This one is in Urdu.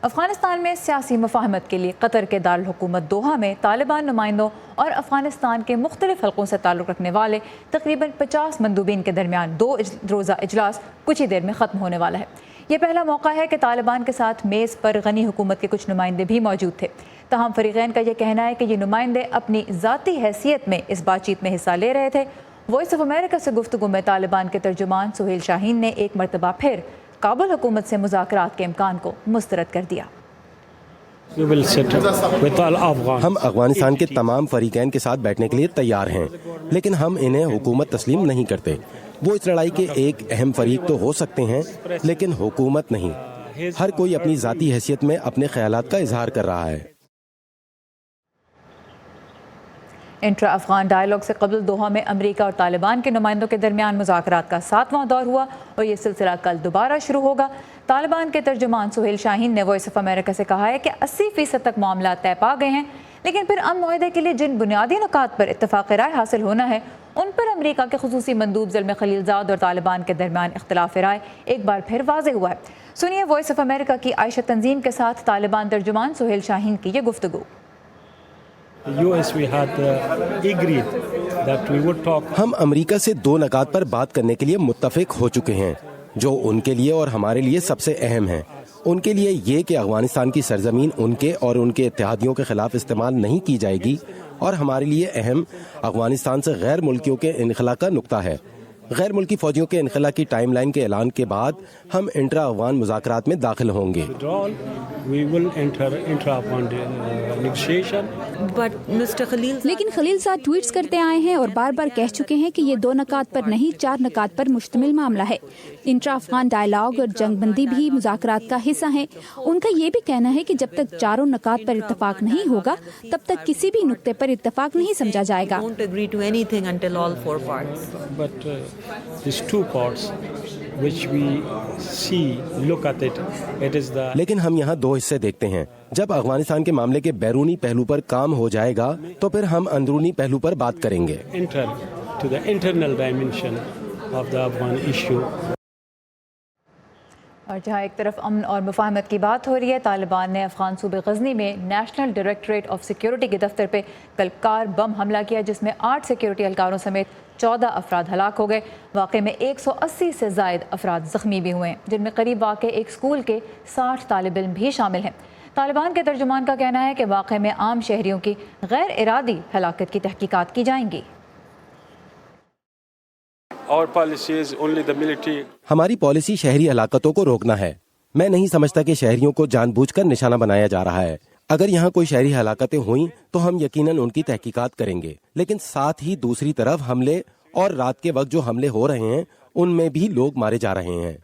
افغانستان میں سیاسی مفاہمت کے لیے قطر کے دارالحکومت دوحہ میں طالبان نمائندوں اور افغانستان کے مختلف حلقوں سے تعلق رکھنے والے تقریباً 50 مندوبین کے درمیان 2 روزہ اجلاس کچھ ہی دیر میں ختم ہونے والا ہے۔ یہ پہلا موقع ہے کہ طالبان کے ساتھ میز پر غنی حکومت کے کچھ نمائندے بھی موجود تھے۔ تاہم فریقین کا یہ کہنا ہے کہ یہ نمائندے اپنی ذاتی حیثیت میں اس بات چیت میں حصہ لے رہے تھے۔ وائس آف امریکہ سے گفتگو میں طالبان کے ترجمان سہیل شاہین نے ایک مرتبہ پھر کابل حکومت سے مذاکرات کے امکان کو مسترد کر دیا۔ ہم افغانستان کے تمام فریقین کے ساتھ بیٹھنے کے لیے تیار ہیں، لیکن ہم انہیں حکومت تسلیم نہیں کرتے۔ وہ اس لڑائی کے ایک اہم فریق تو ہو سکتے ہیں، لیکن حکومت نہیں۔ ہر کوئی اپنی ذاتی حیثیت میں اپنے خیالات کا اظہار کر رہا ہے۔ انٹرا افغان ڈائیلاگ سے قبل دوحہ میں امریکہ اور طالبان کے نمائندوں کے درمیان مذاکرات کا 7واں دور ہوا اور یہ سلسلہ کل دوبارہ شروع ہوگا۔ طالبان کے ترجمان سہیل شاہین نے وائس آف امریکہ سے کہا ہے کہ 80% تک معاملات طے پا گئے ہیں، لیکن پھر امن معاہدے کے لیے جن بنیادی نکات پر اتفاق رائے حاصل ہونا ہے ان پر امریکہ کے خصوصی مندوب زلمے خلیلزاد اور طالبان کے درمیان اختلاف رائے ایک بار پھر واضح ہوا ہے۔ سنیے وائس آف امریکہ کی عائشہ تنظیم کے ساتھ طالبان ترجمان سہیل شاہین کی یہ گفتگو۔ ہم امریکہ سے 2 نکات پر بات کرنے کے لیے متفق ہو چکے ہیں جو ان کے لیے اور ہمارے لیے سب سے اہم ہیں۔ ان کے لیے یہ کہ افغانستان کی سرزمین ان کے اور ان کے اتحادیوں کے خلاف استعمال نہیں کی جائے گی، اور ہمارے لیے اہم افغانستان سے غیر ملکیوں کے انخلا کا نقطہ ہے۔ غیر ملکی فوجیوں کے انخلا کی ٹائم لائن کے اعلان کے بعد ہم انٹرا افغان مذاکرات میں داخل ہوں گے۔ لیکن خلیل صاحب ٹویٹس کرتے آئے ہیں اور بار بار کہہ چکے ہیں کہ یہ 2 نکات پر نہیں 4 نکات پر مشتمل معاملہ ہے۔ انٹرا افغان ڈائیلاگ اور جنگ بندی بھی مذاکرات کا حصہ ہیں۔ ان کا یہ بھی کہنا ہے کہ جب تک 4 نکات پر اتفاق نہیں ہوگا تب تک کسی بھی نقطے پر اتفاق نہیں سمجھا جائے گا۔ لیکن ہم یہاں 2 حصے دیکھتے ہیں۔ جب افغانستان کے معاملے کے بیرونی پہلو پر کام ہو جائے گا تو پھر ہم اندرونی پہلو پر بات کریں گے۔ اور جہاں ایک طرف امن اور مفاہمت کی بات ہو رہی ہے، طالبان نے افغان صوبے غزنی میں نیشنل ڈائریکٹوریٹ آف سیکیورٹی کے دفتر پہ کل کار بم حملہ کیا، جس میں 8 سیکیورٹی اہلکاروں سمیت 14 افراد ہلاک ہو گئے۔ واقعے میں 180 سے زائد افراد زخمی بھی ہوئے ہیں، جن میں قریب واقع ایک اسکول کے 60 طالب علم بھی شامل ہیں۔ طالبان کے ترجمان کا کہنا ہے کہ واقعے میں عام شہریوں کی غیر ارادی ہلاکت کی تحقیقات کی جائیں گی۔ ہماری پالیسی شہری ہلاکتوں کو روکنا ہے۔ میں نہیں سمجھتا کہ شہریوں کو جان بوجھ کر نشانہ بنایا جا رہا ہے۔ اگر یہاں کوئی شہری ہلاکتیں ہوئیں تو ہم یقیناً ان کی تحقیقات کریں گے، لیکن ساتھ ہی دوسری طرف حملے اور رات کے وقت جو حملے ہو رہے ہیں ان میں بھی لوگ مارے جا رہے ہیں۔